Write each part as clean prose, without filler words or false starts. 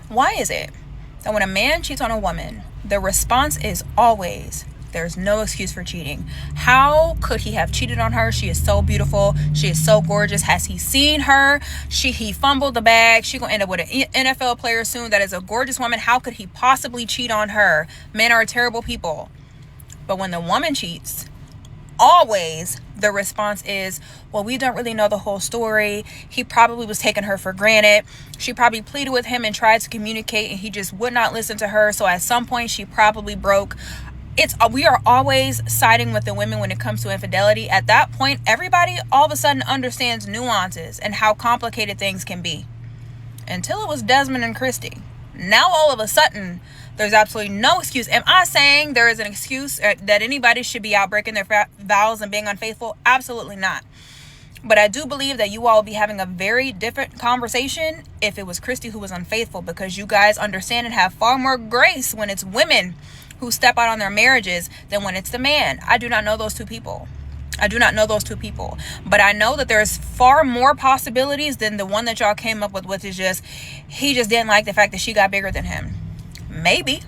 Why is it that when a man cheats on a woman, the response is always, there's no excuse for cheating? How could he have cheated on her? She is so beautiful. She is so gorgeous. Has he seen her? He fumbled the bag. She gonna end up with an NFL player soon that is a gorgeous woman. How could he possibly cheat on her? Men are terrible people. But when the woman cheats, always the response is, well, we don't really know the whole story. He probably was taking her for granted. She probably pleaded with him and tried to communicate, and he just would not listen to her. So at some point she probably broke. We are always siding with the women when it comes to infidelity. At that point, everybody all of a sudden understands nuances and how complicated things can be. Until it was Desmond and Christy. Now all of a sudden, there's absolutely no excuse. Am I saying there is an excuse that anybody should be out breaking their vows and being unfaithful? Absolutely not. But I do believe that you all will be having a very different conversation if it was Christy who was unfaithful, because you guys understand and have far more grace when it's women who step out on their marriages than when it's the man. I do not know those two people. But I know that there's far more possibilities than the one that y'all came up with, which is just, he just didn't like the fact that she got bigger than him. Maybe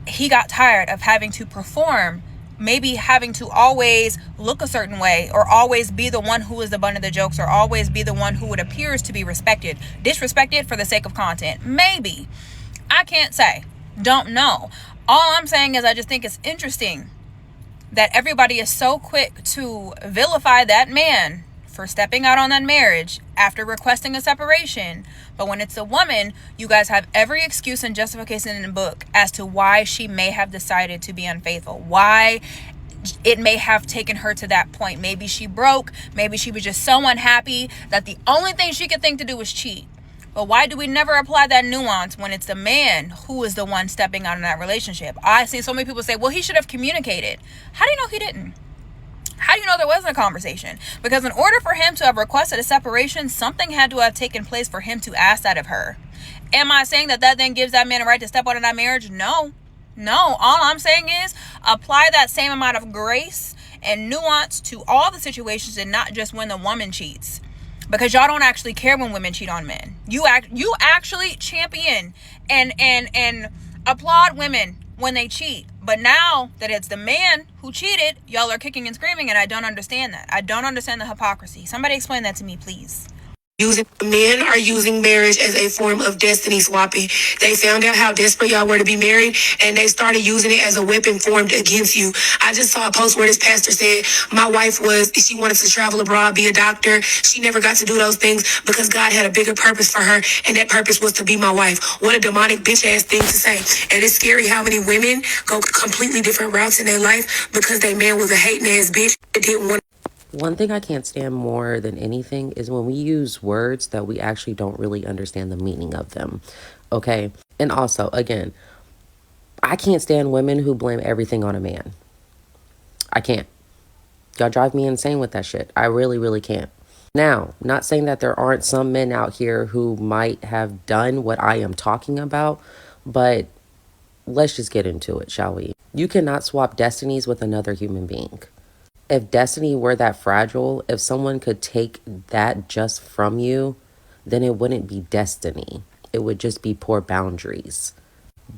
he got tired of having to perform, maybe having to always look a certain way, or always be the one who is the butt of the jokes, or always be the one who it appears to be disrespected for the sake of content. Maybe. I can't say. Don't know. All I'm saying is I just think it's interesting that everybody is so quick to vilify that man for stepping out on that marriage after requesting a separation. But when it's a woman, you guys have every excuse and justification in the book as to why she may have decided to be unfaithful. Why it may have taken her to that point. Maybe she broke. Maybe she was just so unhappy that the only thing she could think to do was cheat. But why do we never apply that nuance when it's the man who is the one stepping out in that relationship? I see so many people say, well, he should have communicated. How do you know he didn't? How do you know there wasn't a conversation? Because in order for him to have requested a separation, something had to have taken place for him to ask that of her. Am I saying that then gives that man a right to step out of that marriage? No. All I'm saying is apply that same amount of grace and nuance to all the situations, and not just when the woman cheats. Because y'all don't actually care when women cheat on men. You actually champion and applaud women when they cheat. But now that it's the man who cheated, y'all are kicking and screaming, and I don't understand that. I don't understand the hypocrisy. Somebody explain that to me, please. Men are using marriage as a form of destiny swapping. They found out how desperate y'all were to be married, and they started using it as a weapon formed against you. I just saw a post where this pastor said, my wife she wanted to travel abroad, be a doctor. She never got to do those things because God had a bigger purpose for her, and that purpose was to be my wife. What a demonic bitch ass thing to say. And it's scary how many women go completely different routes in their life because their man was a hating ass bitch that didn't want. One thing I can't stand more than anything is when we use words that we actually don't really understand the meaning of them. Okay? And also, again, I can't stand women who blame everything on a man. I can't. Y'all drive me insane with that shit. I really, really can't. Now, not saying that there aren't some men out here who might have done what I am talking about, but let's just get into it, shall we? You cannot swap destinies with another human being. If destiny were that fragile, if someone could take that just from you, then it wouldn't be destiny. It would just be poor boundaries.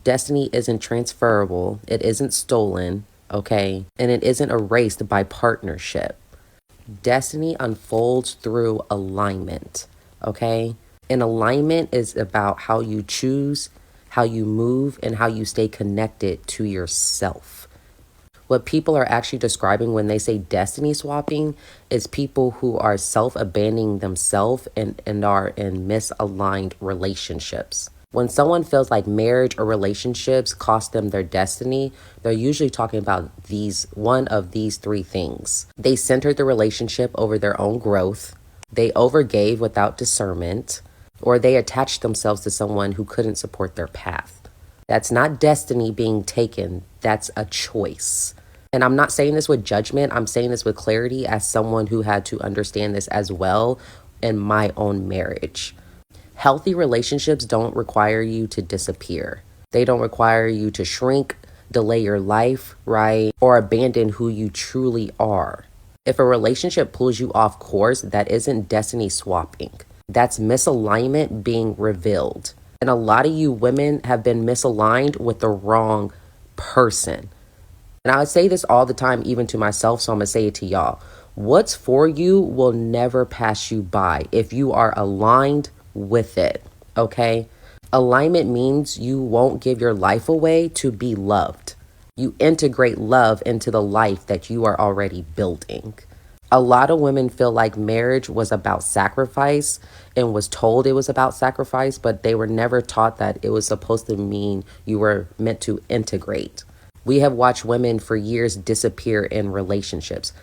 Destiny isn't transferable. It isn't stolen, okay? And it isn't erased by partnership. Destiny unfolds through alignment, okay? And alignment is about how you choose, how you move, and how you stay connected to yourself. What people are actually describing when they say destiny swapping is people who are self-abandoning themselves and are in misaligned relationships. When someone feels like marriage or relationships cost them their destiny, they're usually talking about one of these three things. They centered the relationship over their own growth, they overgave without discernment, or they attached themselves to someone who couldn't support their path. That's not destiny being taken, that's a choice. And I'm not saying this with judgment, I'm saying this with clarity as someone who had to understand this as well in my own marriage. Healthy relationships don't require you to disappear. They don't require you to shrink, delay your life, right? Or abandon who you truly are. If a relationship pulls you off course, that isn't destiny swapping. That's misalignment being revealed. And a lot of you women have been misaligned with the wrong person. And I would say this all the time, even to myself, so I'm going to say it to y'all. What's for you will never pass you by if you are aligned with it, okay? Alignment means you won't give your life away to be loved. You integrate love into the life that you are already building. A lot of women feel like marriage was about sacrifice and was told it was about sacrifice, but they were never taught that it was supposed to mean you were meant to integrate. We have watched women for years disappear in relationships,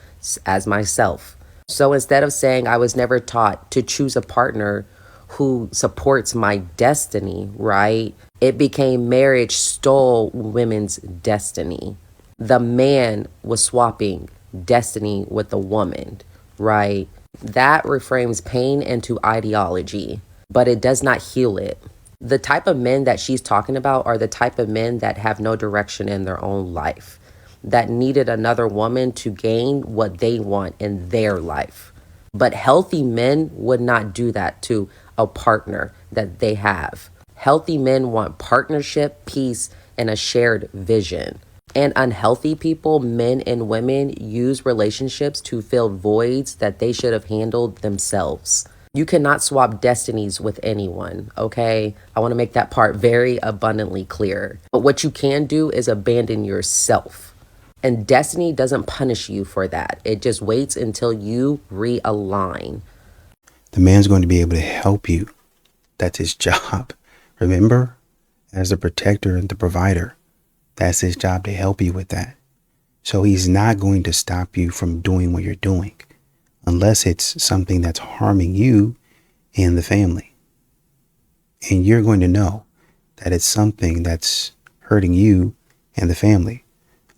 as myself. So instead of saying I was never taught to choose a partner who supports my destiny, right? It became marriage stole women's destiny. The man was swapping destiny with the woman, right? That reframes pain into ideology, but it does not heal it. The type of men that she's talking about are the type of men that have no direction in their own life, that needed another woman to gain what they want in their life. But healthy men would not do that to a partner that they have. Healthy men want partnership, peace, and a shared vision. And unhealthy people, men and women, use relationships to fill voids that they should have handled themselves. You cannot swap destinies with anyone, okay? I want to make that part very abundantly clear. But what you can do is abandon yourself. And destiny doesn't punish you for that. It just waits until you realign. The man's going to be able to help you. That's his job. Remember, as the protector and the provider, that's his job, to help you with that. So he's not going to stop you from doing what you're doing unless it's something that's harming you and the family. And you're going to know that it's something that's hurting you and the family.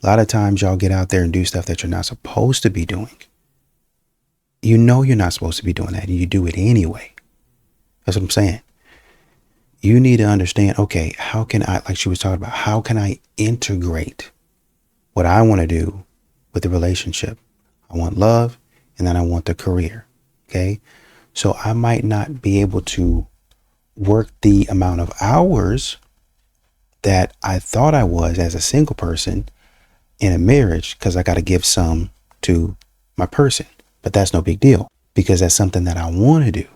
A lot of times y'all get out there and do stuff that you're not supposed to be doing. You know you're not supposed to be doing that, and you do it anyway. That's what I'm saying. You need to understand, okay, how can I, like she was talking about, how can I integrate what I want to do with the relationship? I want love, and then I want the career, okay? So I might not be able to work the amount of hours that I thought I was as a single person in a marriage, because I got to give some to my person. But that's no big deal, because that's something that I want to do.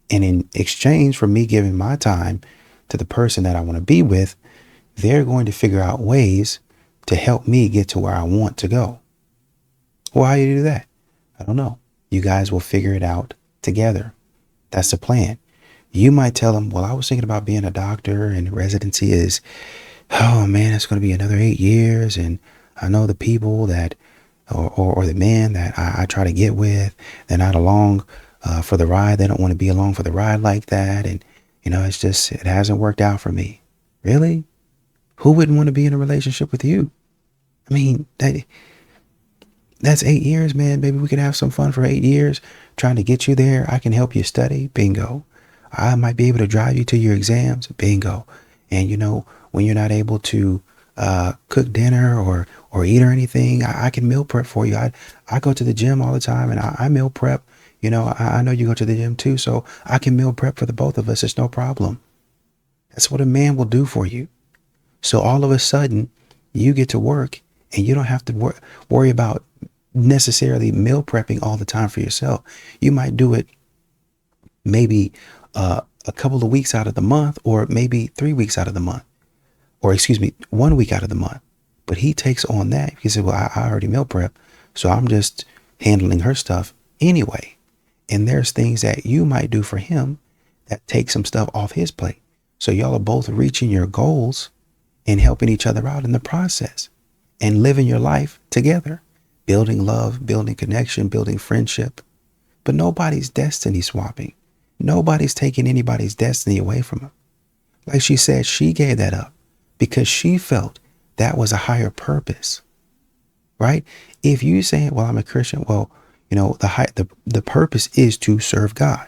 And in exchange for me giving my time to the person that I want to be with, they're going to figure out ways to help me get to where I want to go. Well, how do you do that? I don't know. You guys will figure it out together. That's the plan. You might tell them, well, I was thinking about being a doctor, and residency is, oh man, it's going to be another 8 years. And I know the people that, or the men that I try to get with, they're not along for the ride. They don't want to be along for the ride like that. And, you know, it's just, it hasn't worked out for me. Really? Who wouldn't want to be in a relationship with you? I mean, that's 8 years, man. Maybe we could have some fun for 8 years trying to get you there. I can help you study. Bingo. I might be able to drive you to your exams. Bingo. And, you know, when you're not able to cook dinner or eat or anything, I can meal prep for you. I go to the gym all the time, and I meal prep. You know, I know you go to the gym too, so I can meal prep for the both of us. It's no problem. That's what a man will do for you. So all of a sudden, you get to work, and you don't have to worry about necessarily meal prepping all the time for yourself. You might do it maybe a couple of weeks out of the month, or maybe 3 weeks out of the month, or 1 week out of the month. But he takes on that. He said, well, I already meal prep, so I'm just handling her stuff anyway. And there's things that you might do for him that take some stuff off his plate. So y'all are both reaching your goals and helping each other out in the process, and living your life together, building love, building connection, building friendship. But nobody's destiny swapping. Nobody's taking anybody's destiny away from them. Like she said, she gave that up because she felt that was a higher purpose, right? If you saying, well, I'm a Christian, well, you know, the purpose is to serve God.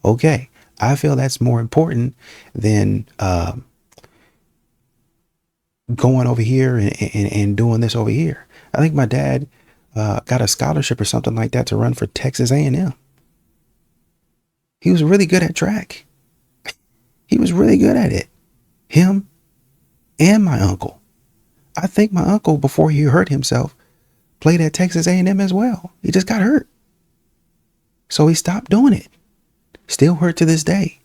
Okay. I feel that's more important than going over here and doing this over here. I think my dad got a scholarship or something like that to run for Texas A&M. He was really good at track. He was really good at it. Him and my uncle. I think my uncle, before he hurt himself, played at Texas A&M as well. He just got hurt. So he stopped doing it. Still hurt to this day.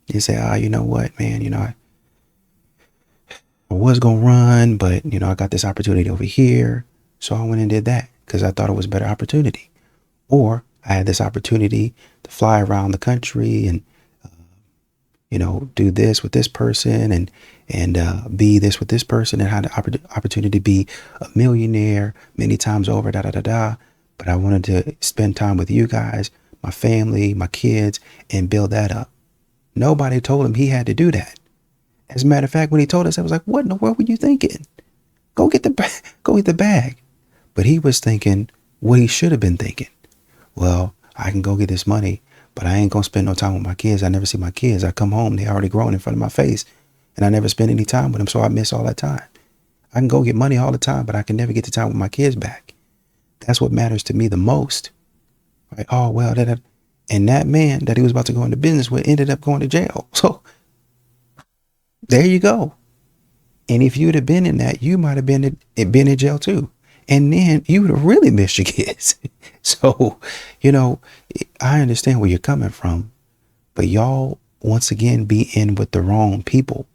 You say, you know what, man, I was going to run, but, I got this opportunity over here. So I went and did that because I thought it was a better opportunity. Or I had this opportunity to fly around the country and, do this with this person and be this with this person, and had the opportunity to be a millionaire many times over, But I wanted to spend time with you guys, my family, my kids, and build that up. Nobody told him he had to do that. As a matter of fact, when he told us, I was like, what in the world were you thinking? Go get the bag. But he was thinking what he should have been thinking. Well, I can go get this money, but I ain't going to spend no time with my kids. I never see my kids. I come home, they already grown in front of my face, and I never spend any time with them, so I miss all that time. I can go get money all the time, but I can never get the time with my kids back. That's what matters to me the most. Right? Oh, well, and that man that he was about to go into business with ended up going to jail. So there you go. And if you'd have been in that, you might have been in jail too. And then you would have really missed your kids. So, I understand where you're coming from, but y'all, once again, be in with the wrong people.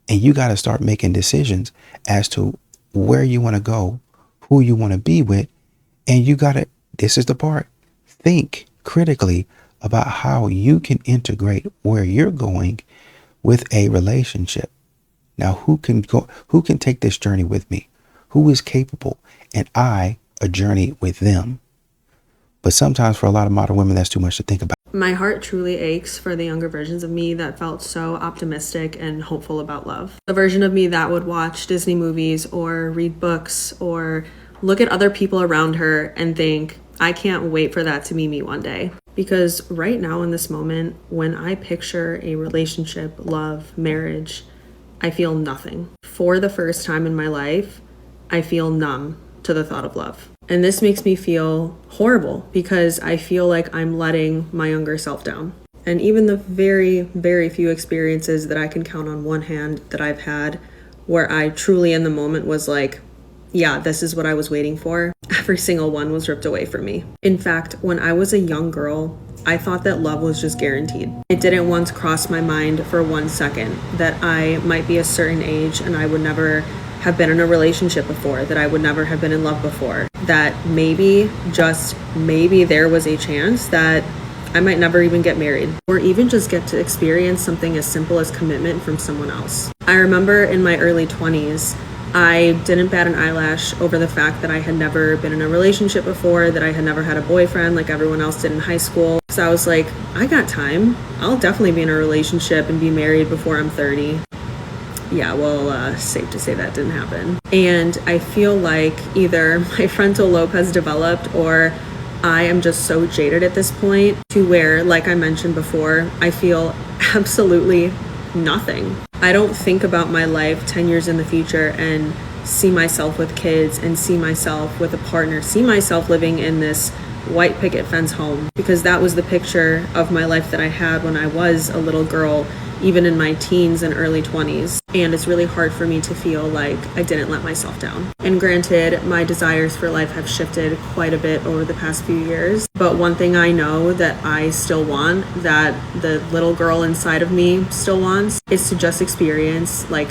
And you got to start making decisions as to where you want to go, who you want to be with. And you got to, this is the part, think critically about how you can integrate where you're going with a relationship. Now, who can take this journey with me? Who is capable? And a journey with them. But sometimes for a lot of modern women, that's too much to think about. My heart truly aches for the younger versions of me that felt so optimistic and hopeful about love. The version of me that would watch Disney movies or read books or look at other people around her and think, I can't wait for that to be me one day. Because right now in this moment, when I picture a relationship, love, marriage, I feel nothing. For the first time in my life, I feel numb to the thought of love. And this makes me feel horrible because I feel like I'm letting my younger self down. And even the very, very few experiences that I can count on one hand that I've had where I truly in the moment was like, yeah, this is what I was waiting for, every single one was ripped away from me. In fact, when I was a young girl, I thought that love was just guaranteed. It didn't once cross my mind for 1 second that I might be a certain age and I would never have been in a relationship before, that I would never have been in love before, that maybe, just maybe, there was a chance that I might never even get married, or even just get to experience something as simple as commitment from someone else. I remember in my early 20s, I didn't bat an eyelash over the fact that I had never been in a relationship before, that I had never had a boyfriend like everyone else did in high school. So I was like, I got time. I'll definitely be in a relationship and be married before I'm 30. Yeah, well, safe to say that didn't happen. And I feel like either my frontal lobe has developed or I am just so jaded at this point to where, like I mentioned before, I feel absolutely nothing. I don't think about my life 10 years in the future and see myself with kids and see myself with a partner, see myself living in this white picket fence home, because that was the picture of my life that I had when I was a little girl, even in my teens and early 20s. And it's really hard for me to feel like I didn't let myself down. And granted, my desires for life have shifted quite a bit over the past few years. But one thing I know that I still want, that the little girl inside of me still wants, is to just experience like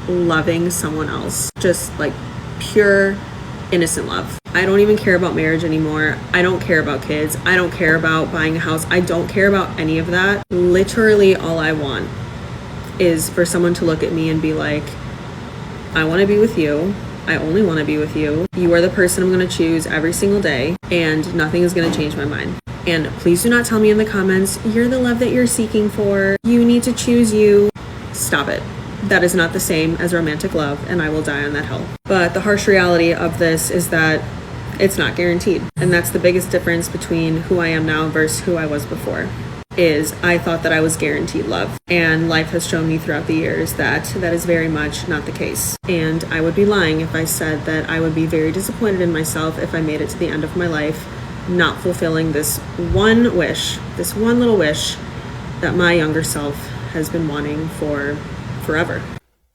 loving someone else. Just like pure, innocent love. I don't even care about marriage anymore. I don't care about kids. I don't care about buying a house. I don't care about any of that. Literally all I want is for someone to look at me and be like, I want to be with you. I only want to be with you. You are the person I'm going to choose every single day, and nothing is going to change my mind. And please do not tell me in the comments, you're the love that you're seeking for. You need to choose you. Stop it. That is not the same as romantic love, and I will die on that hill. But the harsh reality of this is that it's not guaranteed. And that's the biggest difference between who I am now versus who I was before, is I thought that I was guaranteed love. And life has shown me throughout the years that that is very much not the case. And I would be lying if I said that I would be very disappointed in myself if I made it to the end of my life not fulfilling this one wish, this one little wish that my younger self has been wanting for forever.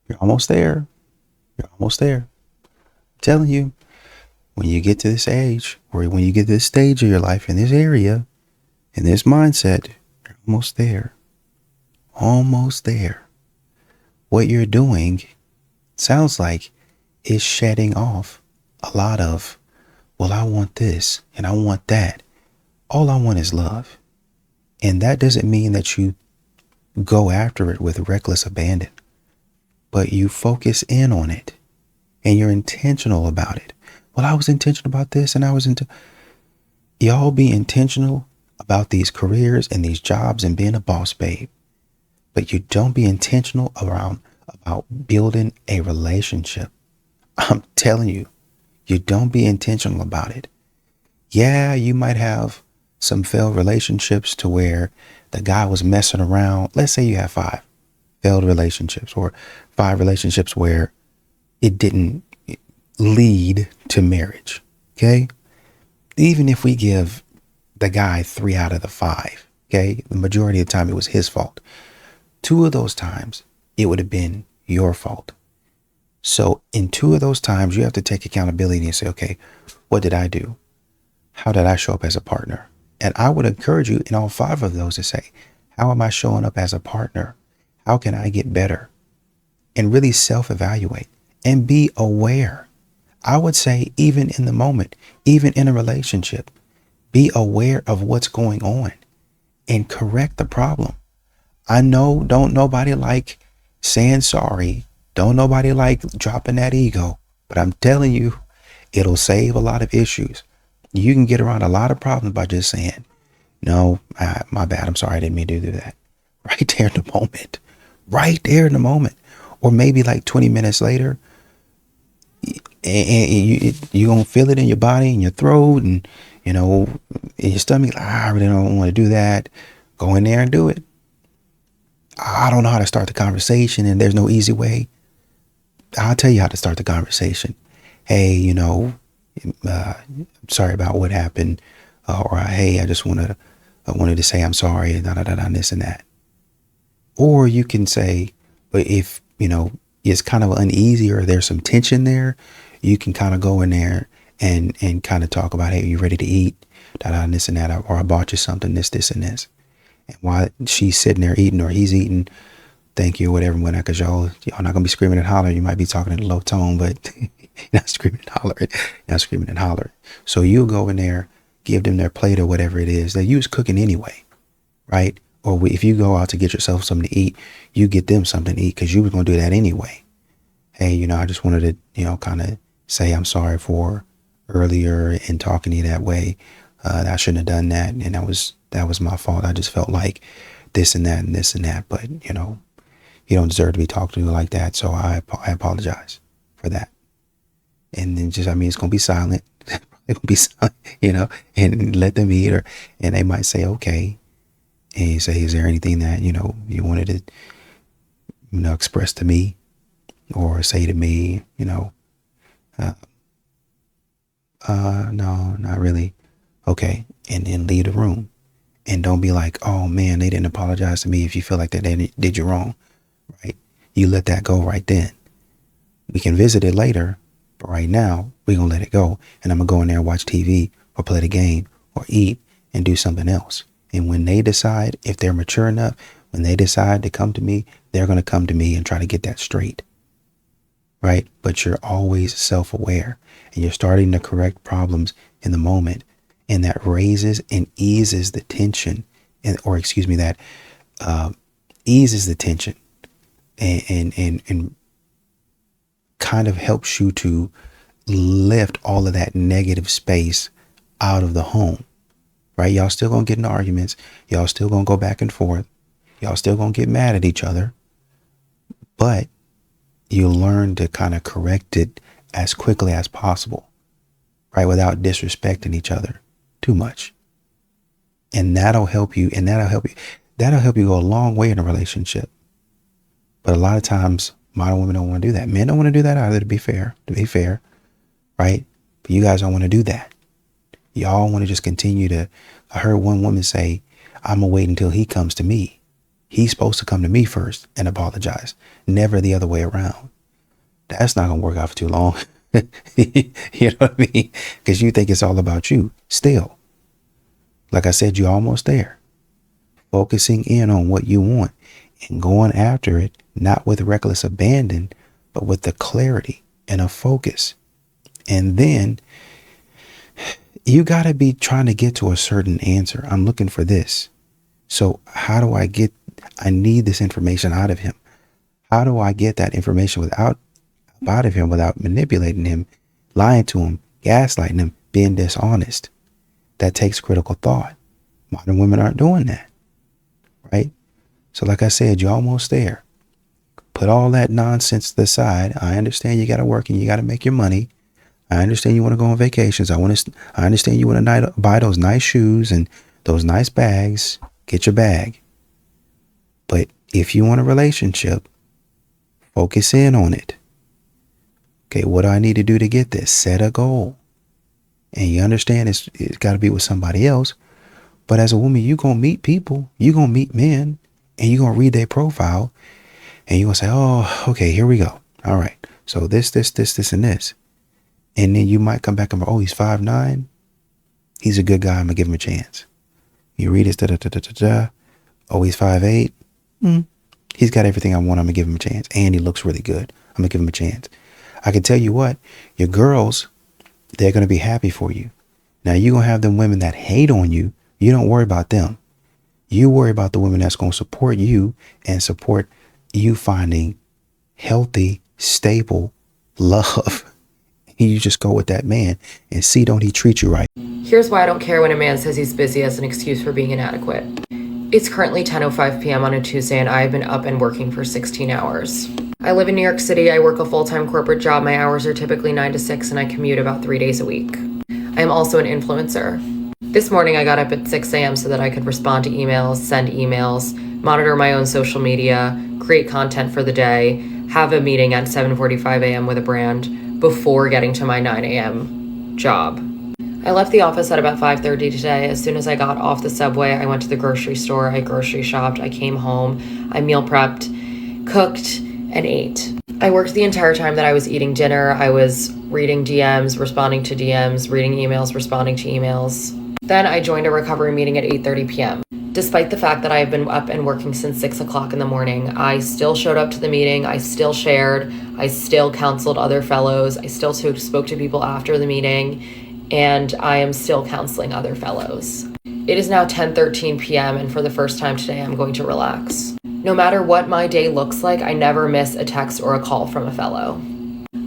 You're almost there. You're almost there. I'm telling you, when you get to this age, or when you get to this stage of your life in this area, in this mindset, you're almost there. Almost there. What you're doing sounds like is shedding off a lot of, well, I want this and I want that. All I want is love. And that doesn't mean that you go after it with reckless abandon, but you focus in on it and you're intentional about it. Well, I was intentional about this and I was into. Y'all be intentional about these careers and these jobs and being a boss babe, but you don't be intentional about building a relationship. I'm telling you, you don't be intentional about it. Yeah, you might have some failed relationships to where the guy was messing around. Let's say you have 5 failed relationships or 5 relationships where it didn't lead to marriage. Okay. Even if we give the guy 3 out of the 5, okay, the majority of the time it was his fault. 2 of those times it would have been your fault. So in 2 of those times, you have to take accountability and say, okay, what did I do? How did I show up as a partner? And I would encourage you in all 5 of those to say, how am I showing up as a partner? How can I get better? And really self-evaluate and be aware. I would say even in the moment, even in a relationship, be aware of what's going on and correct the problem. I know don't nobody like saying sorry. Don't nobody like dropping that ego, but I'm telling you, it'll save a lot of issues. You can get around a lot of problems by just saying, no, my bad. I'm sorry. I didn't mean to do that. Right there in the moment. Right there in the moment. Or maybe like 20 minutes later, and you're going to feel it in your body, in your throat, and, you know, in your stomach. Like, I really don't want to do that. Go in there and do it. I don't know how to start the conversation, and there's no easy way. I'll tell you how to start the conversation. Hey, you know, I'm sorry about what happened. Or, hey, I wanted to say I'm sorry, and and this and that. Or you can say, but if, you know, it's kind of uneasy or there's some tension there, you can kind of go in there and kind of talk about, hey, you ready to eat? And this and that. Or I bought you something, this, and this. And while she's sitting there eating or he's eating, thank you, whatever, because y'all not going to be screaming and hollering. You might be talking in a low tone, but you're not screaming and hollering. You're not screaming and hollering. So you'll go in there, give them their plate or whatever it is that you was cooking anyway, right? Or if you go out to get yourself something to eat, you get them something to eat because you were going to do that anyway. Hey, you know, I just wanted to, you know, kind of say I'm sorry for earlier and talking to you that way. I shouldn't have done that. And that was my fault. I just felt like this and that and this and that. But, you know, you don't deserve to be talked to like that. So I apologize for that. And then just, I mean, it's going to be silent. It's going to be silent, you know, and let them eat. And they might say, okay. And you say, is there anything that, you know, you wanted to, you know, express to me or say to me, you know, no, not really. Okay. And then leave the room. And don't be like, oh man, they didn't apologize to me. If you feel like that they did you wrong, right? You let that go right then. We can visit it later, but right now we're going to let it go. And I'm going to go in there and watch TV or play the game or eat and do something else. And when they decide, if they're mature enough, when they decide to come to me, they're going to come to me and try to get that straight. Right? But you're always self-aware and you're starting to correct problems in the moment. And that raises and eases the tension that eases the tension and kind of helps you to lift all of that negative space out of the home. Right? Y'all still gonna get in arguments. Y'all still gonna go back and forth. Y'all still gonna get mad at each other. But you learn to kind of correct it as quickly as possible, right? Without disrespecting each other too much. And that'll help you. That'll help you go a long way in a relationship. But a lot of times modern women don't want to do that. Men don't want to do that either, to be fair, right? But you guys don't want to do that. Y'all want to just continue to, I heard one woman say, I'm going to wait until he comes to me. He's supposed to come to me first and apologize, never the other way around. That's not going to work out for too long. You know what I mean? Because you think it's all about you. Still, like I said, you're almost there. Focusing in on what you want and going after it, not with reckless abandon, but with the clarity and a focus. And then you got to be trying to get to a certain answer. I'm looking for this. So how do I need this information out of him. How do I get that information out of him without manipulating him, lying to him, gaslighting him, being dishonest? That takes critical thought. Modern women aren't doing that, right? So like I said, you're almost there. Put all that nonsense to the side. I understand you got to work and you got to make your money. I understand you want to go on vacations. I understand you want to buy those nice shoes and those nice bags. Get your bag. But if you want a relationship, focus in on it. Okay, what do I need to do to get this? Set a goal. And you understand it's got to be with somebody else. But as a woman, you're going to meet people. You're going to meet men. And you're going to read their profile. And you're going to say, oh, okay, here we go. All right. So this, and this. And then you might come back and go, oh, he's 5'9". He's a good guy. I'm going to give him a chance. You read his da-da-da-da-da-da. Oh, he's 5'8". He's got everything I want. I'm going to give him a chance. And he looks really good. I'm going to give him a chance. I can tell you what, your girls, they're going to be happy for you. Now, you're going to have them women that hate on you. You don't worry about them. You worry about the women that's going to support you and support you finding healthy, stable love. You just go with that man and see, don't he treat you right? Here's why I don't care when a man says he's busy as an excuse for being inadequate. It's currently 10:05 p.m. on a Tuesday and I have been up and working for 16 hours. I live in New York City. I work a full-time corporate job. My hours are typically 9 to 6 and I commute about 3 days a week. I am also an influencer. This morning I got up at 6 a.m. so that I could respond to emails, send emails, monitor my own social media, create content for the day, have a meeting at 7:45 a.m. with a brand before getting to my 9 a.m. job. I left the office at about 5:30 today. As soon as I got off the subway, I went to the grocery store, I grocery shopped, I came home, I meal prepped, cooked, and ate. I worked the entire time that I was eating dinner. I was reading DMs, responding to DMs, reading emails, responding to emails. Then I joined a recovery meeting at 8:30 p.m. Despite the fact that I have been up and working since 6 o'clock in the morning, I still showed up to the meeting, I still shared, I still counseled other fellows, I still spoke to people after the meeting, and I am still counseling other fellows. It is now 10:13 p.m. and for the first time today, I'm going to relax. No matter what my day looks like, I never miss a text or a call from a fellow.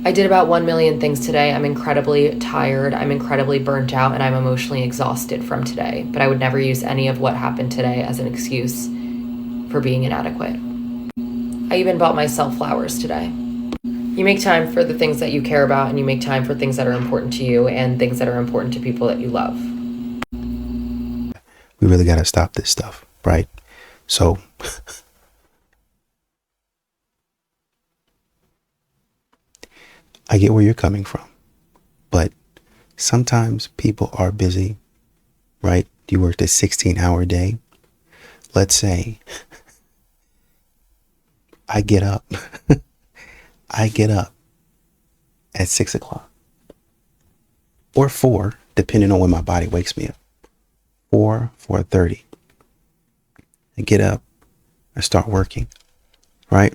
I did about 1 million things today. I'm incredibly tired, I'm incredibly burnt out, and I'm emotionally exhausted from today. But I would never use any of what happened today as an excuse for being inadequate. I even bought myself flowers today. You make time for the things that you care about, and you make time for things that are important to you and things that are important to people that you love. We really got to stop this stuff, right? So I get where you're coming from, but sometimes people are busy, right? You worked a 16-hour day. Let's say I get up at 6 o'clock or 4, depending on when my body wakes me up. 4:30. I get up, I start working, right?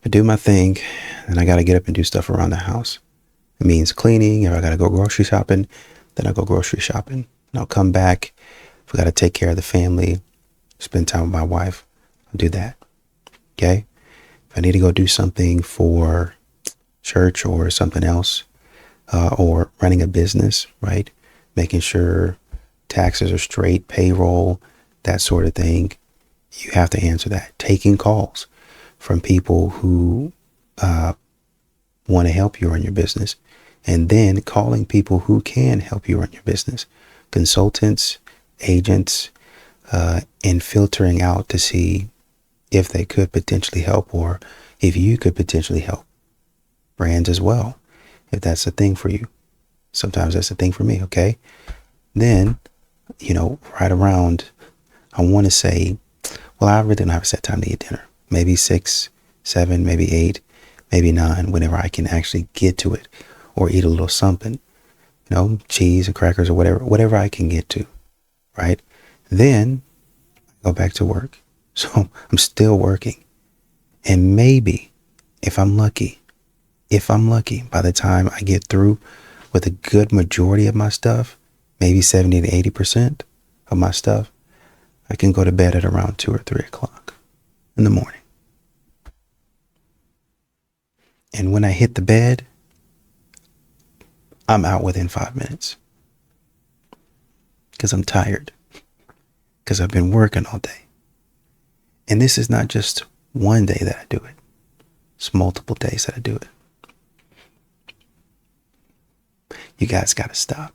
I do my thing, and I got to get up and do stuff around the house. It means cleaning. If I got to go grocery shopping, then I go grocery shopping. And I'll come back. If I got to take care of the family, spend time with my wife, I'll do that. Okay? If I need to go do something for church or something else, or running a business, right? Making sure taxes are straight, payroll, that sort of thing, you have to answer that. Taking calls from people who want to help you run your business, and then calling people who can help you run your business, consultants, agents, and filtering out to see if they could potentially help or if you could potentially help. Brands as well, if that's a thing for you. Sometimes that's a thing for me, okay? Then, right around, I want to say, Well, I really don't have a set time to eat dinner. Maybe 6, 7, maybe 8, maybe 9, whenever I can actually get to it or eat a little something, cheese or crackers or whatever I can get to, right? Then I go back to work. So I'm still working. And maybe if I'm lucky, by the time I get through with a good majority of my stuff, maybe 70 to 80% of my stuff, I can go to bed at around 2 or 3 o'clock in the morning. And when I hit the bed, I'm out within 5 minutes. Because I'm tired. Because I've been working all day. And this is not just one day that I do it. It's multiple days that I do it. You guys got to stop.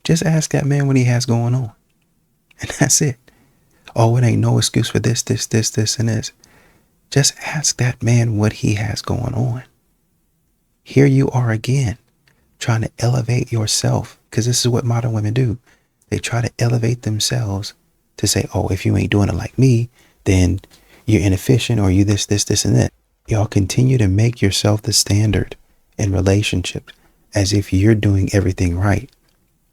Just ask that man what he has going on. And that's it. Oh, it ain't no excuse for this, and this. Just ask that man what he has going on. Here you are again, trying to elevate yourself. Because this is what modern women do. They try to elevate themselves to say, oh, if you ain't doing it like me, then you're inefficient or you this, and that. Y'all continue to make yourself the standard in relationships as if you're doing everything right.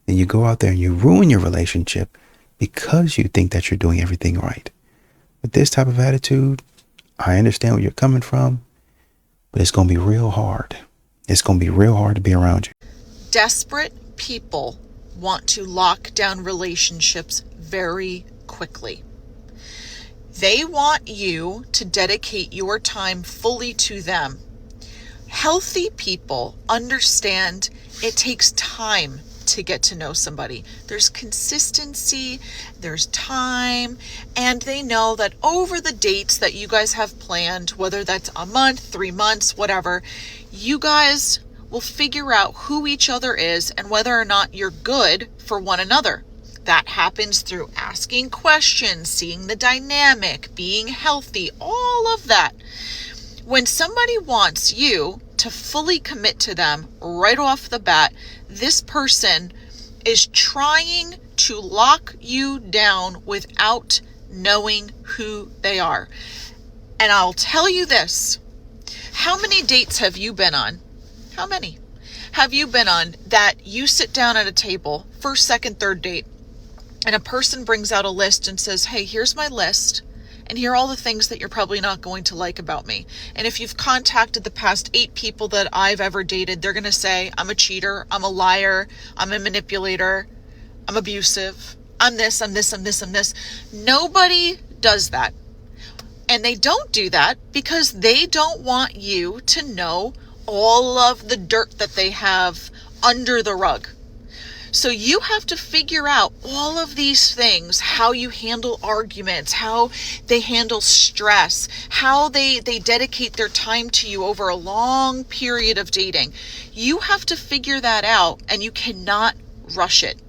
Then you go out there and you ruin your relationship because you think that you're doing everything right. With this type of attitude, I understand where you're coming from, but it's going to be real hard. It's going to be real hard to be around you. Desperate people want to lock down relationships very quickly. They want you to dedicate your time fully to them. Healthy people understand it takes time to get to know somebody. There's consistency, there's time, and they know that over the dates that you guys have planned, whether that's a month, 3 months, whatever, you guys will figure out who each other is and whether or not you're good for one another. That happens through asking questions, seeing the dynamic, being healthy, all of that. When somebody wants you to fully commit to them right off the bat, this person is trying to lock you down without knowing who they are. And I'll tell you this. How many dates have you been on? How many have you been on that you sit down at a table, first, second, third date, and a person brings out a list and says, hey, here's my list, and here are all the things that you're probably not going to like about me. And if you've contacted the past 8 people that I've ever dated, they're going to say, I'm a cheater, I'm a liar, I'm a manipulator, I'm abusive, I'm this, I'm this, I'm this, I'm this. Nobody does that. And they don't do that because they don't want you to know all of the dirt that they have under the rug. So you have to figure out all of these things, how you handle arguments, how they handle stress, how they dedicate their time to you over a long period of dating. You have to figure that out, and you cannot rush it,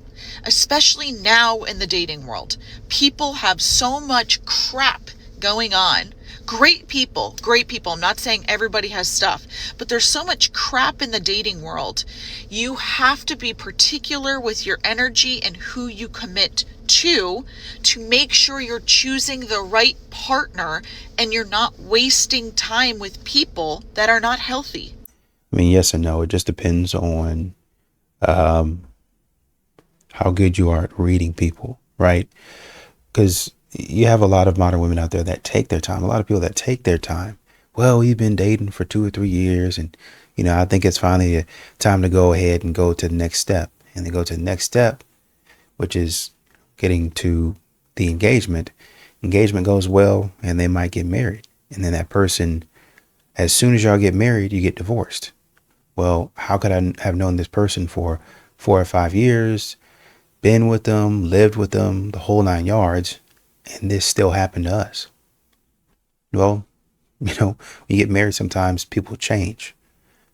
especially now in the dating world. People have so much crap going on. Great people. I'm not saying everybody has stuff, but there's so much crap in the dating world. You have to be particular with your energy and who you commit to make sure you're choosing the right partner and you're not wasting time with people that are not healthy. I mean, yes and no. It just depends on how good you are at reading people, right? Because you have a lot of modern women out there that take their time. A lot of people that take their time. Well, you've been dating for 2 or 3 years, and I think it's finally time to go ahead and go to the next step. And they go to the next step, which is getting to the engagement. Engagement goes well, and they might get married. And then that person, as soon as y'all get married, you get divorced. Well, how could I have known this person for 4 or 5 years, been with them, lived with them, the whole 9 yards, and this still happened to us? Well, when you get married, sometimes people change.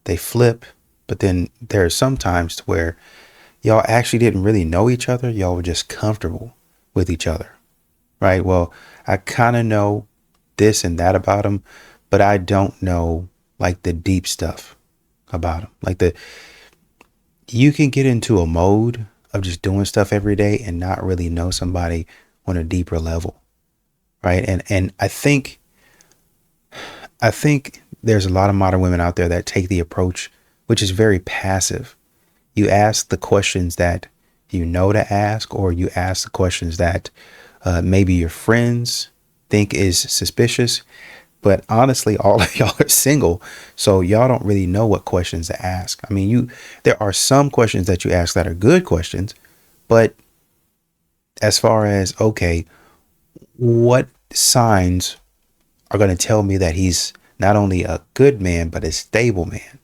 They flip, but then there are some times where y'all actually didn't really know each other. Y'all were just comfortable with each other, right? Well, I kind of know this and that about them, but I don't know like the deep stuff about them. You can get into a mode of just doing stuff every day and not really know somebody on a deeper level, right? And I think there's a lot of modern women out there that take the approach which is very passive. You ask the questions that you know to ask, or you ask the questions that maybe your friends think is suspicious. But honestly, all of y'all are single, so y'all don't really know what questions to ask. I mean, there are some questions that you ask that are good questions, but as far as, okay, what signs are going to tell me that he's not only a good man, but a stable man?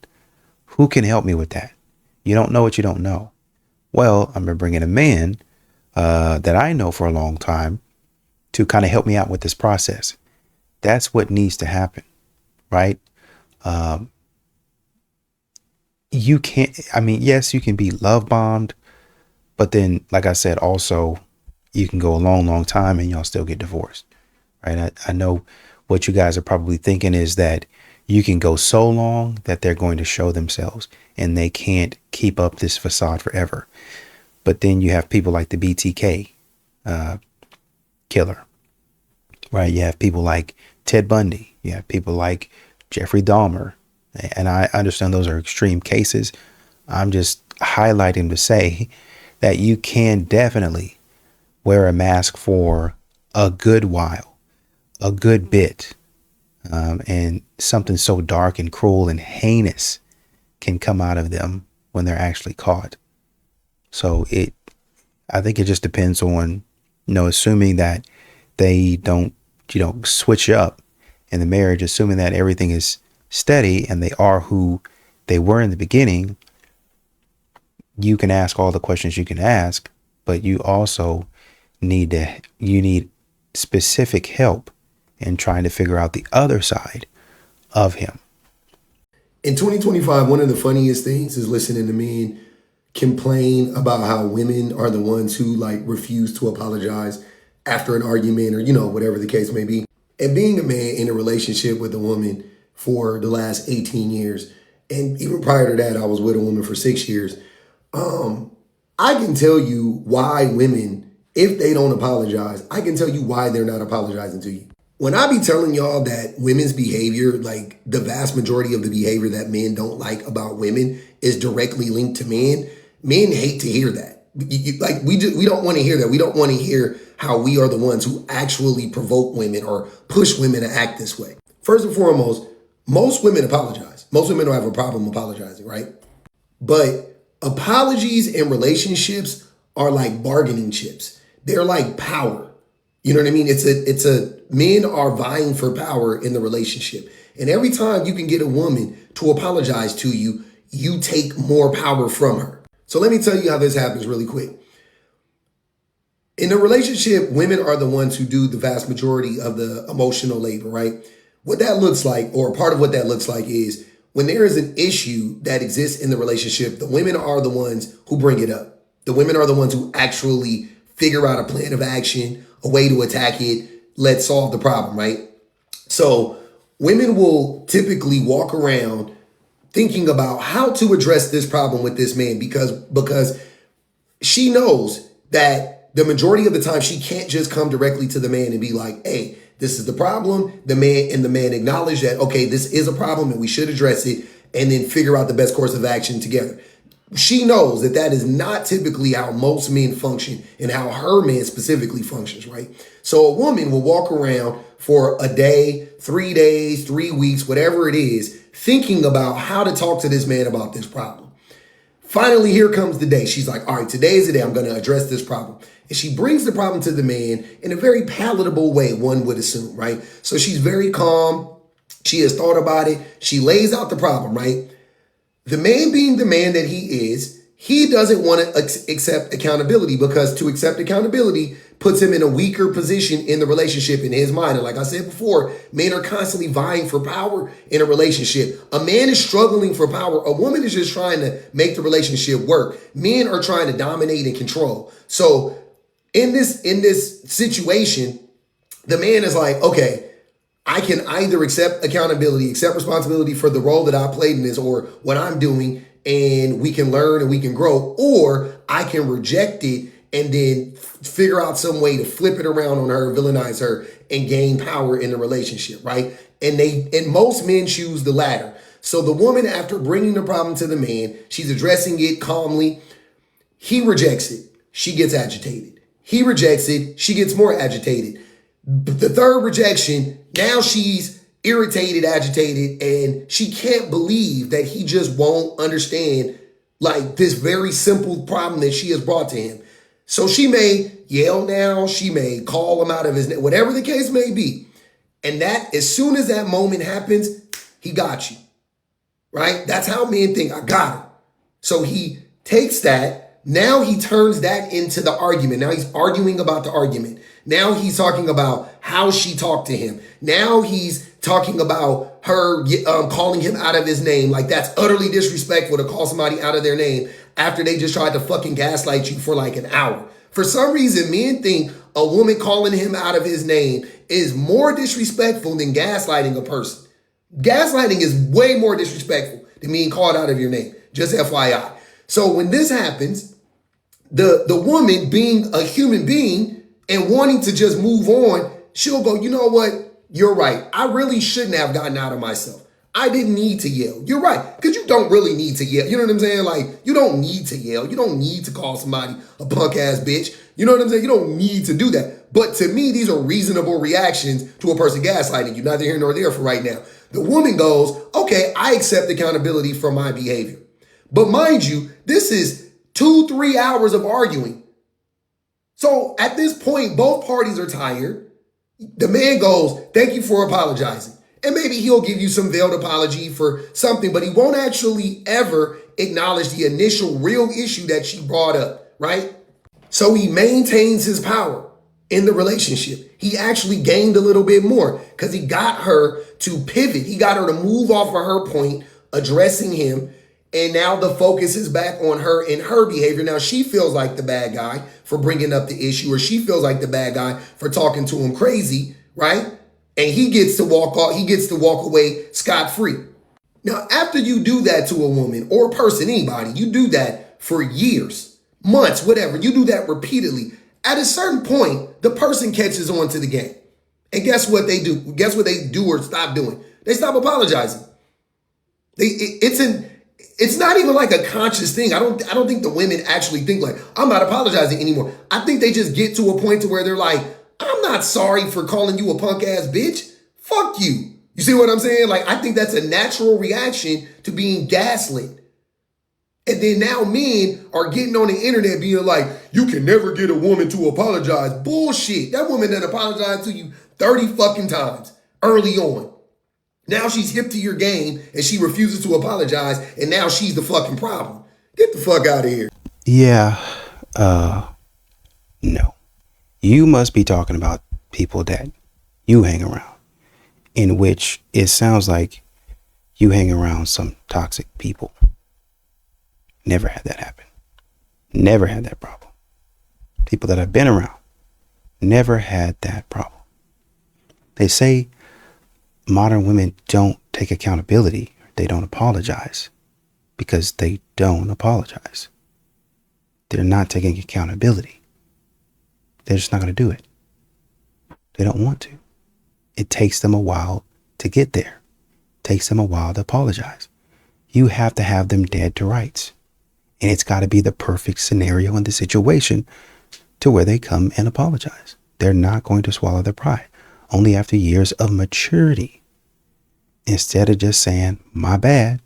Who can help me with that? You don't know what you don't know. Well, I'm going to bring in a man that I know for a long time to kind of help me out with this process. That's what needs to happen, right? You can't, I mean, yes, you can be love bombed, but then, like I said, also, you can go a long, long time and y'all still get divorced, right? I know what you guys are probably thinking is that you can go so long that they're going to show themselves and they can't keep up this facade forever. But then you have people like the BTK killer, right? You have people like Ted Bundy. You have people like Jeffrey Dahmer. And I understand those are extreme cases. I'm just highlighting to say that you can definitely wear a mask for a good while, a good bit. And something so dark and cruel and heinous can come out of them when they're actually caught. So I think it just depends on, assuming that they don't, switch up in the marriage, assuming that everything is steady and they are who they were in the beginning. You can ask all the questions you can ask, but you also need specific help in trying to figure out the other side of him. In 2025, one of the funniest things is listening to men complain about how women are the ones who refuse to apologize after an argument or, whatever the case may be. And being a man in a relationship with a woman for the last 18 years, and even prior to that, I was with a woman for 6 years. I can tell you why women, if they don't apologize, I can tell you why they're not apologizing to you. When I be telling y'all that women's behavior, the vast majority of the behavior that men don't like about women is directly linked to men hate to hear that. We don't want to hear that. We don't want to hear how we are the ones who actually provoke women or push women to act this way. First and foremost, most women apologize. Most women don't have a problem apologizing, right? But apologies in relationships are like bargaining chips. They're like power. You know what I mean? Men are vying for power in the relationship. And every time you can get a woman to apologize to you, you take more power from her. So let me tell you how this happens really quick. In a relationship, women are the ones who do the vast majority of the emotional labor, right? What that looks like, or part of what that looks like, is when there is an issue that exists in the relationship, the women are the ones who bring it up. The women are the ones who actually figure out a plan of action, a way to attack it. Let's solve the problem, right? So women will typically walk around thinking about how to address this problem with this man because she knows that the majority of the time she can't just come directly to the man and be like, hey, this is the problem. The man acknowledge that, okay, this is a problem and we should address it, and then figure out the best course of action together. She knows that is not typically how most men function and how her man specifically functions, right? So a woman will walk around for a day, 3 days, 3 weeks, whatever it is, thinking about how to talk to this man about this problem. Finally, here comes the day. She's like, all right, today is the day I'm going to address this problem. And she brings the problem to the man in a very palatable way, one would assume, right? So she's very calm. She has thought about it. She lays out the problem, right? The man, being the man that he is, he doesn't want to accept accountability, because to accept accountability puts him in a weaker position in the relationship in his mind. And like I said before, men are constantly vying for power in a relationship. A man is struggling for power. A woman is just trying to make the relationship work. Men are trying to dominate and control. So in this situation, the man is like, okay, I can either accept accountability, accept responsibility for the role that I played in this or what I'm doing, and we can learn and we can grow, or I can reject it and then figure out some way to flip it around on her, villainize her, and gain power in the relationship, right? And most men choose the latter. So the woman, after bringing the problem to the man, she's addressing it calmly. He rejects it. She gets agitated. He rejects it. She gets more agitated. The third rejection, now she's irritated, agitated, and she can't believe that he just won't understand like this very simple problem that she has brought to him. So she may yell now, she may call him out of his name, whatever the case may be. And that, as soon as that moment happens, he got you, right? That's how men think, I got her. So he takes that, now he turns that into the argument. Now he's arguing about the argument. Now he's talking about how she talked to him. Now he's talking about her calling him out of his name. Like, that's utterly disrespectful to call somebody out of their name after they just tried to fucking gaslight you for like an hour. For some reason, men think a woman calling him out of his name is more disrespectful than gaslighting a person. Gaslighting is way more disrespectful than being called out of your name. Just FYI. So when this happens, the woman, being a human being and wanting to just move on, she'll go, you know what? You're right. I really shouldn't have gotten out of myself. I didn't need to yell. You're right. Because you don't really need to yell. You know what I'm saying? Like, you don't need to yell. You don't need to call somebody a punk ass bitch. You know what I'm saying? You don't need to do that. But to me, these are reasonable reactions to a person gaslighting you. Neither here nor there for right now. The woman goes, okay, I accept accountability for my behavior. But mind you, this is 2-3 hours of arguing. So at this point, both parties are tired. The man goes, thank you for apologizing. And maybe he'll give you some veiled apology for something, but he won't actually ever acknowledge the initial real issue that she brought up, right? So he maintains his power in the relationship. He actually gained a little bit more because he got her to pivot. He got her to move off of her point, addressing him. And now the focus is back on her and her behavior. Now she feels like the bad guy for bringing up the issue, or she feels like the bad guy for talking to him crazy, right? And he gets to walk off. He gets to walk away scot-free. Now, after you do that to a woman or a person, anybody, you do that for years, months, whatever. You do that repeatedly. At a certain point, the person catches on to the game. And guess what they do? Guess what they do or stop doing? They stop apologizing. It's not even like a conscious thing. I don't think the women actually think like, I'm not apologizing anymore. I think they just get to a point to where they're like, I'm not sorry for calling you a punk ass bitch. Fuck you. You see what I'm saying? Like, I think that's a natural reaction to being gaslit. And then now men are getting on the internet being like, you can never get a woman to apologize. Bullshit. That woman done apologized to you 30 fucking times early on. Now she's hip to your game and she refuses to apologize, and now she's the fucking problem. Get the fuck out of here. Yeah, no. You must be talking about people that you hang around, in which it sounds like you hang around some toxic people. Never had that happen. Never had that problem. People that I've been around never had that problem. They say modern women don't take accountability. They don't apologize because they don't apologize. They're not taking accountability. They're just not going to do it. They don't want to. It takes them a while to get there. It takes them a while to apologize. You have to have them dead to rights. And it's got to be the perfect scenario in the situation to where they come and apologize. They're not going to swallow their pride. Only after years of maturity. Instead of just saying, my bad,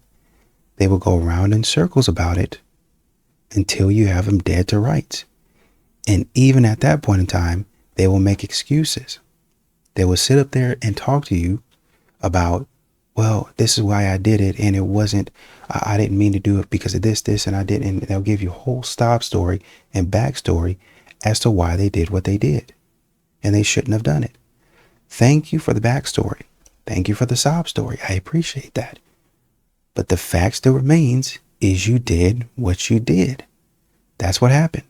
they will go around in circles about it until you have them dead to rights. And even at that point in time, they will make excuses. They will sit up there and talk to you about, well, this is why I did it. And it wasn't, I didn't mean to do it because of this, and I didn't. And they'll give you a whole sob story and backstory as to why they did what they did. And they shouldn't have done it. Thank you for the backstory. Thank you for the sob story. I appreciate that. But the fact still remains is you did what you did. That's what happened.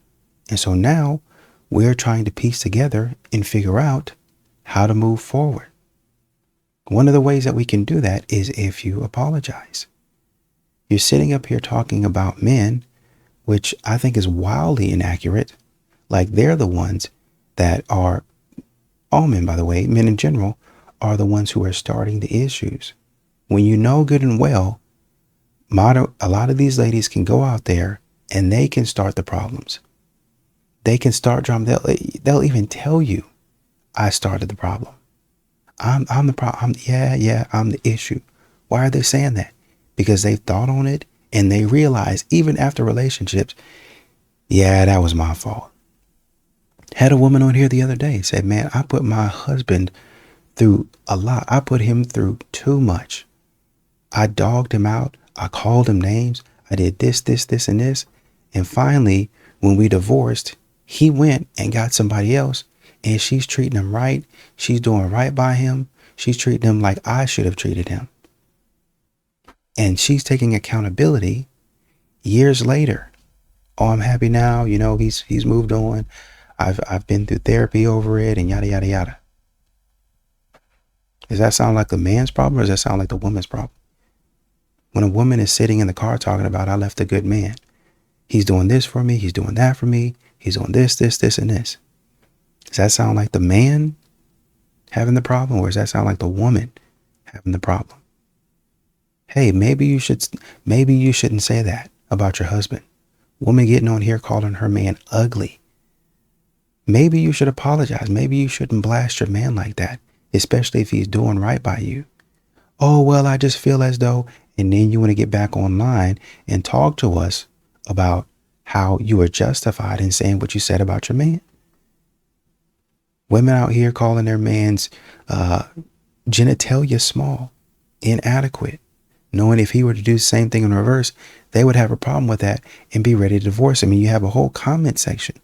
And so now we're trying to piece together and figure out how to move forward. One of the ways that we can do that is if you apologize. You're sitting up here talking about men, which I think is wildly inaccurate. Like they're the ones that are all men, by the way, men in general, are the ones who are starting the issues. When you know good and well, a lot of these ladies can go out there and they can start the problems. They can start drama. They'll even tell you, I started the problem. I'm the problem. I'm the issue. Why are they saying that? Because they've thought on it and they realize, even after relationships, yeah, that was my fault. Had a woman on here the other day said, man, I put my husband through a lot. I put him through too much. I dogged him out. I called him names. I did this, and this. And finally, when we divorced, he went and got somebody else, and she's treating him right. She's doing right by him. She's treating him like I should have treated him. And she's taking accountability years later. Oh, I'm happy now. You know, he's moved on. I've been through therapy over it and yada, yada, yada. Does that sound like the man's problem, or does that sound like the woman's problem? When a woman is sitting in the car talking about, I left a good man. He's doing this for me. He's doing that for me. He's doing this, and this. Does that sound like the man having the problem, or does that sound like the woman having the problem? Hey, maybe you shouldn't say that about your husband. Woman getting on here calling her man ugly. Maybe you should apologize. Maybe you shouldn't blast your man like that, especially if he's doing right by you. Oh, well, I just feel as though, and then you want to get back online and talk to us about how you were justified in saying what you said about your man. Women out here calling their man's genitalia small, inadequate, knowing if he were to do the same thing in reverse, they would have a problem with that and be ready to divorce him. And you have a whole comment section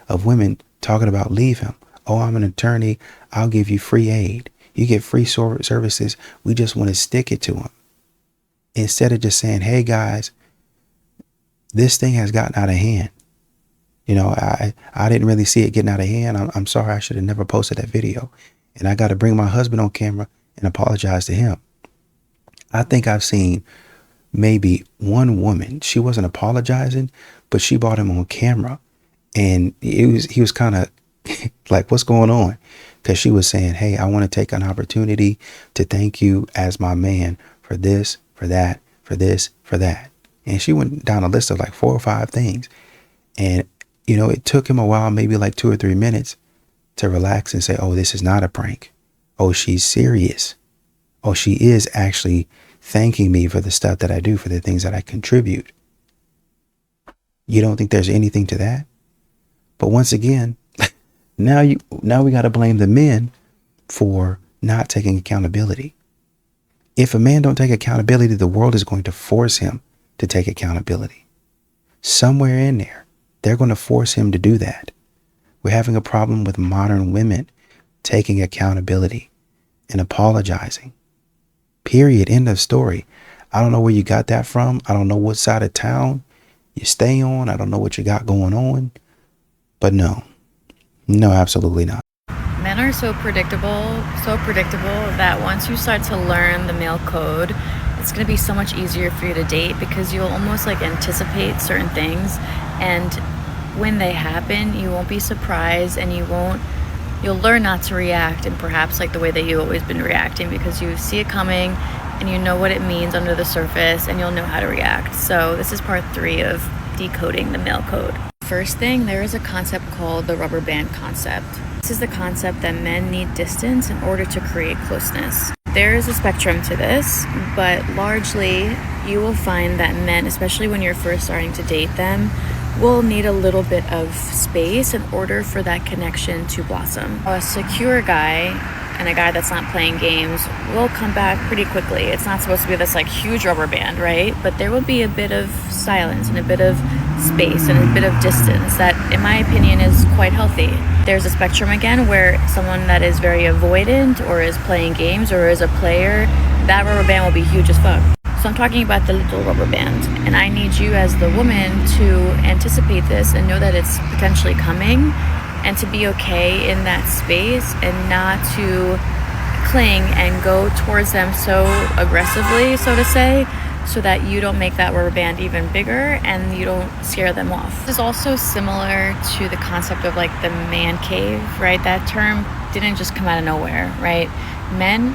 of women talking about leave him. Oh, I'm an attorney. I'll give you free aid. You get free services. We just want to stick it to him. Instead of just saying, hey guys, this thing has gotten out of hand. You know, I didn't really see it getting out of hand. I'm sorry. I should have never posted that video. And I got to bring my husband on camera and apologize to him. I think I've seen maybe one woman. She wasn't apologizing, but she brought him on camera. And he was kind of like, what's going on? Because she was saying, hey, I want to take an opportunity to thank you as my man for this, for that, for this, for that. And she went down a list of like 4 or 5 things. And, you know, it took him a while, maybe like 2 or 3 minutes to relax and say, oh, this is not a prank. Oh, she's serious. Oh, she is actually thanking me for the stuff that I do, for the things that I contribute. You don't think there's anything to that? But once again, now we got to blame the men for not taking accountability. If a man don't take accountability, the world is going to force him to take accountability. Somewhere in there, they're going to force him to do that. We're having a problem with modern women taking accountability and apologizing. Period. End of story. I don't know where you got that from. I don't know what side of town you stay on. I don't know what you got going on. But no, absolutely not. Men are so predictable that once you start to learn the male code, it's going to be so much easier for you to date, because you'll almost like anticipate certain things, and when they happen, you won't be surprised, and you'll learn not to react and perhaps like the way that you've always been reacting, because you see it coming and you know what it means under the surface, and you'll know how to react. So this is part 3 of decoding the male code. First thing, there is a concept called the rubber band concept. This is the concept that men need distance in order to create closeness. There is a spectrum to this, but largely you will find that men, especially when you're first starting to date them, will need a little bit of space in order for that connection to blossom. A secure guy and a guy that's not playing games will come back pretty quickly. It's not supposed to be this like huge rubber band, right? But there will be a bit of silence and a bit of space and a bit of distance that, in my opinion, is quite healthy. There's a spectrum again where someone that is very avoidant or is playing games or is a player, that rubber band will be huge as fuck. So I'm talking about the little rubber band, and I need you as the woman to anticipate this and know that it's potentially coming, and to be okay in that space and not to cling and go towards them so aggressively, so to say, so that you don't make that rubber band even bigger and you don't scare them off. This is also similar to the concept of like the man cave, right? That term didn't just come out of nowhere, right? Men,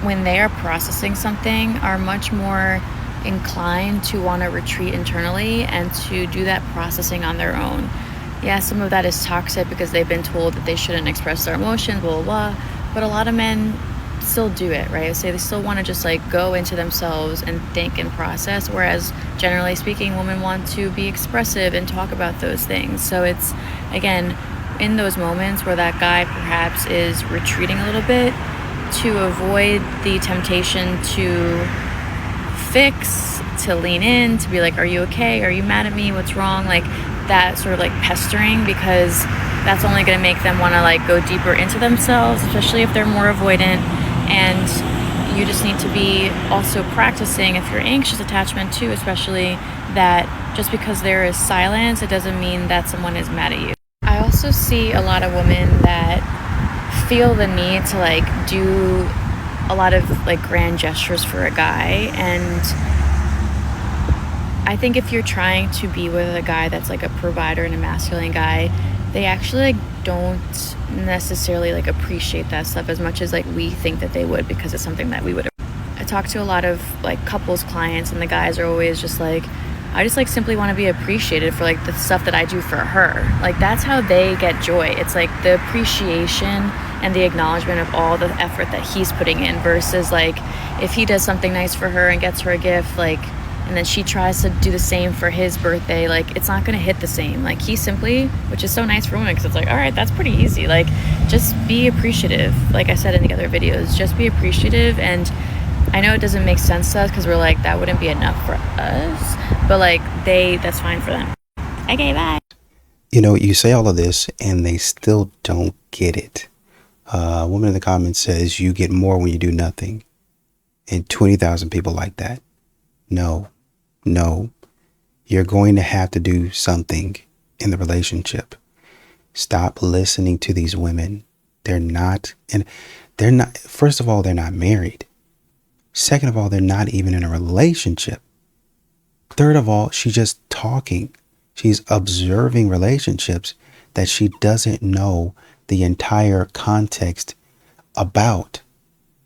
when they are processing something, are much more inclined to want to retreat internally and to do that processing on their own. Yeah, some of that is toxic because they've been told that they shouldn't express their emotions, blah, blah, blah. But a lot of men still do it, right? So they still want to just like go into themselves and think and process, whereas generally speaking, women want to be expressive and talk about those things. So it's, again, in those moments where that guy perhaps is retreating a little bit to avoid the temptation to fix, to lean in, to be like, are you okay? Are you mad at me? What's wrong? Like that sort of like pestering, because that's only going to make them want to like go deeper into themselves, especially if they're more avoidant. And you just need to be also practicing, if you're anxious attachment too, especially, that just because there is silence, it doesn't mean that someone is mad at you. I also see a lot of women that feel the need to like do a lot of like grand gestures for a guy, and I think if you're trying to be with a guy that's like a provider and a masculine guy, they actually like don't necessarily like appreciate that stuff as much as like we think that they would, because it's something that we would. I talk to a lot of like couples clients, and the guys are always just like, I just like simply want to be appreciated for like the stuff that I do for her. Like that's how they get joy. It's like the appreciation and the acknowledgement of all the effort that he's putting in, versus like if he does something nice for her and gets her a gift, like, and then she tries to do the same for his birthday, like it's not going to hit the same. Like he simply, which is so nice for women, because it's like, all right, that's pretty easy. Like just be appreciative. Like I said in the other videos, just be appreciative. And I know it doesn't make sense to us because we're like, that wouldn't be enough for us, but like that's fine for them. Okay, bye. You know, you say all of this and they still don't get it. A woman in the comments says you get more when you do nothing, and 20,000 people like that. No, you're going to have to do something in the relationship. Stop listening to these women. First of all, they're not married. Second of all, they're not even in a relationship. Third of all, she's just talking. She's observing relationships that she doesn't know the entire context about.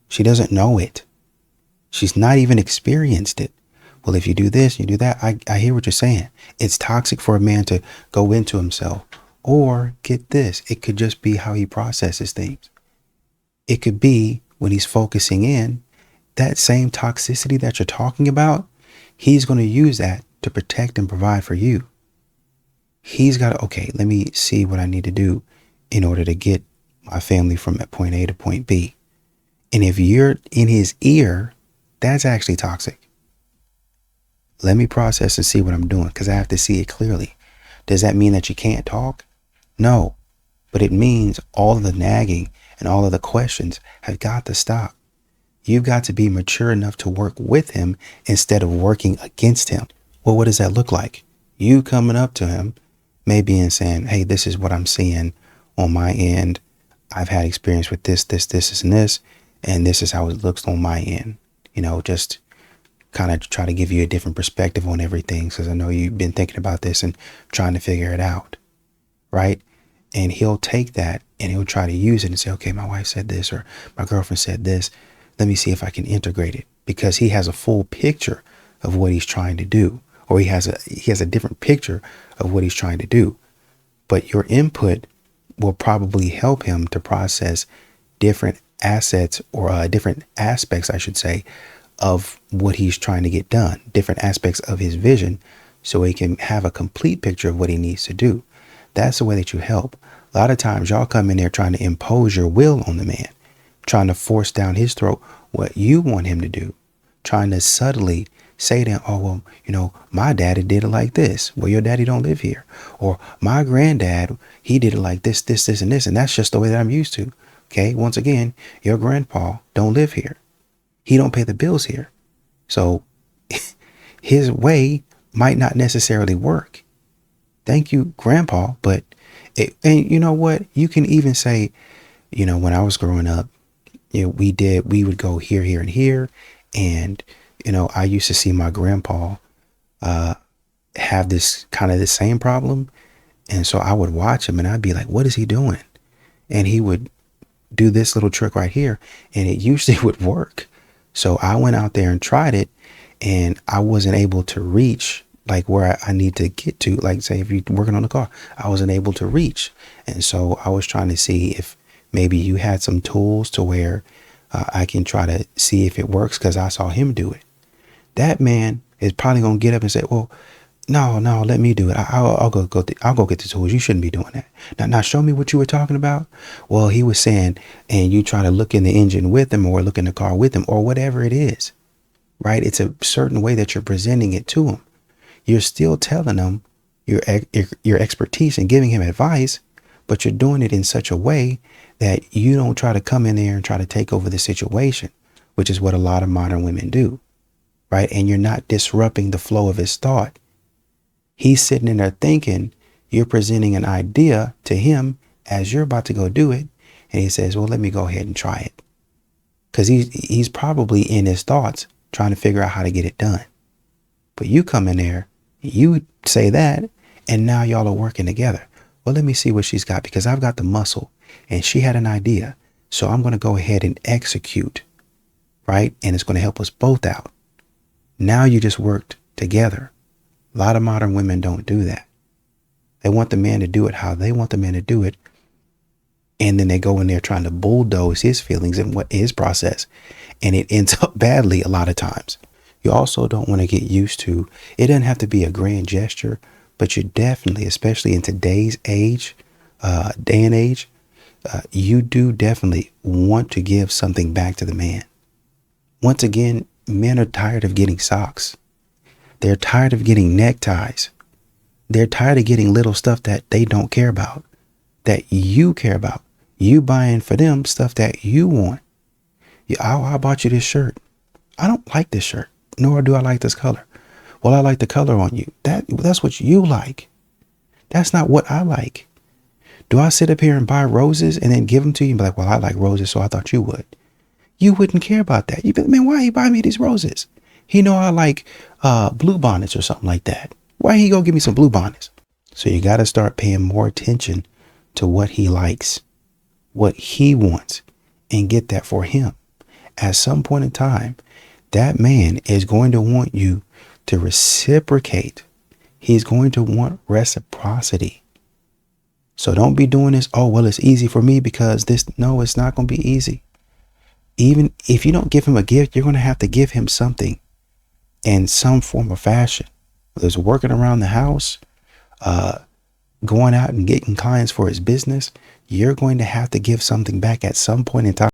She doesn't know it. She's not even experienced it. Well, if you do this, you do that, I hear what you're saying. It's toxic for a man to go into himself. Or get this, it could just be how he processes things. It could be when he's focusing in, that same toxicity that you're talking about, he's going to use that to protect and provide for you. He's got to, okay, let me see what I need to do in order to get my family from point A to point B. And if you're in his ear, that's actually toxic. Let me process and see what I'm doing, because I have to see it clearly. Does that mean that you can't talk? No, but it means all of the nagging and all of the questions have got to stop. You've got to be mature enough to work with him instead of working against him. Well, what does that look like? You coming up to him, maybe, and saying, hey, this is what I'm seeing on my end. I've had experience with this, and this, and this is how it looks on my end. You know, just kind of try to give you a different perspective on everything, because I know you've been thinking about this and trying to figure it out, right? And he'll take that and he'll try to use it and say, okay, my wife said this, or my girlfriend said this. Let me see if I can integrate it, because he has a full picture of what he's trying to do, or he has a different picture of what he's trying to do. But your input will probably help him to process different assets, or different aspects, I should say, of what he's trying to get done, different aspects of his vision, so he can have a complete picture of what he needs to do. That's the way that you help. A lot of times y'all come in there trying to impose your will on the man, trying to force down his throat what you want him to do, trying to subtly say to him, oh, well, you know, my daddy did it like this. Well, your daddy don't live here. Or my granddad, he did it like this, and this, and that's just the way that I'm used to. Okay, once again, your grandpa don't live here. He don't pay the bills here. So his way might not necessarily work. Thank you, grandpa. But and you know what? You can even say, you know, when I was growing up, you know, we would go here, and here. And, you know, I used to see my grandpa have this kind of the same problem. And so I would watch him and I'd be like, what is he doing? And he would do this little trick right here. And it usually would work. So I went out there and tried it, and I wasn't able to reach like where I need to get to. Like, say, if you're working on the car, I wasn't able to reach. And so I was trying to see if maybe you had some tools to where I can try to see if it works, because I saw him do it. That man is probably going to get up and say, well, no, let me do it. I'll go get the tools. You shouldn't be doing that. Now show me what you were talking about. Well, he was saying, and you try to look in the engine with him or look in the car with him or whatever it is, right? It's a certain way that you're presenting it to him. You're still telling him your expertise and giving him advice, but you're doing it in such a way that you don't try to come in there and try to take over the situation, which is what a lot of modern women do, right? And you're not disrupting the flow of his thought. He's sitting in there thinking, you're presenting an idea to him as you're about to go do it. And he says, well, let me go ahead and try it. Because he's probably in his thoughts trying to figure out how to get it done. But you come in there, you say that, and now y'all are working together. Well, let me see what she's got, because I've got the muscle and she had an idea. So I'm going to go ahead and execute, right? And it's going to help us both out. Now you just worked together. A lot of modern women don't do that. They want the man to do it how they want the man to do it. And then they go in there trying to bulldoze his feelings and what his process. And it ends up badly a lot of times. You also don't want to get used to, it doesn't have to be a grand gesture, but you definitely, especially in today's day and age, you do definitely want to give something back to the man. Once again, men are tired of getting socks. They're tired of getting neckties. They're tired of getting little stuff that they don't care about, that you care about. You buying for them stuff that you want. I bought you this shirt. I don't like this shirt, nor do I like this color. Well, I like the color on you. That's what you like. That's not what I like. Do I sit up here and buy roses and then give them to you and be like, well, I like roses, so I thought you would. You wouldn't care about that. You'd be like, man, why you buy me these roses? He know I like blue bonnets or something like that. Why he go give me some blue bonnets? So you got to start paying more attention to what he likes, what he wants, and get that for him. At some point in time, that man is going to want you to reciprocate. He's going to want reciprocity. So don't be doing this, oh, well, it's easy for me because this. No, it's not going to be easy. Even if you don't give him a gift, you're going to have to give him something in some form of fashion. Whether it's working around the house, going out and getting clients for his business, you're going to have to give something back at some point in time.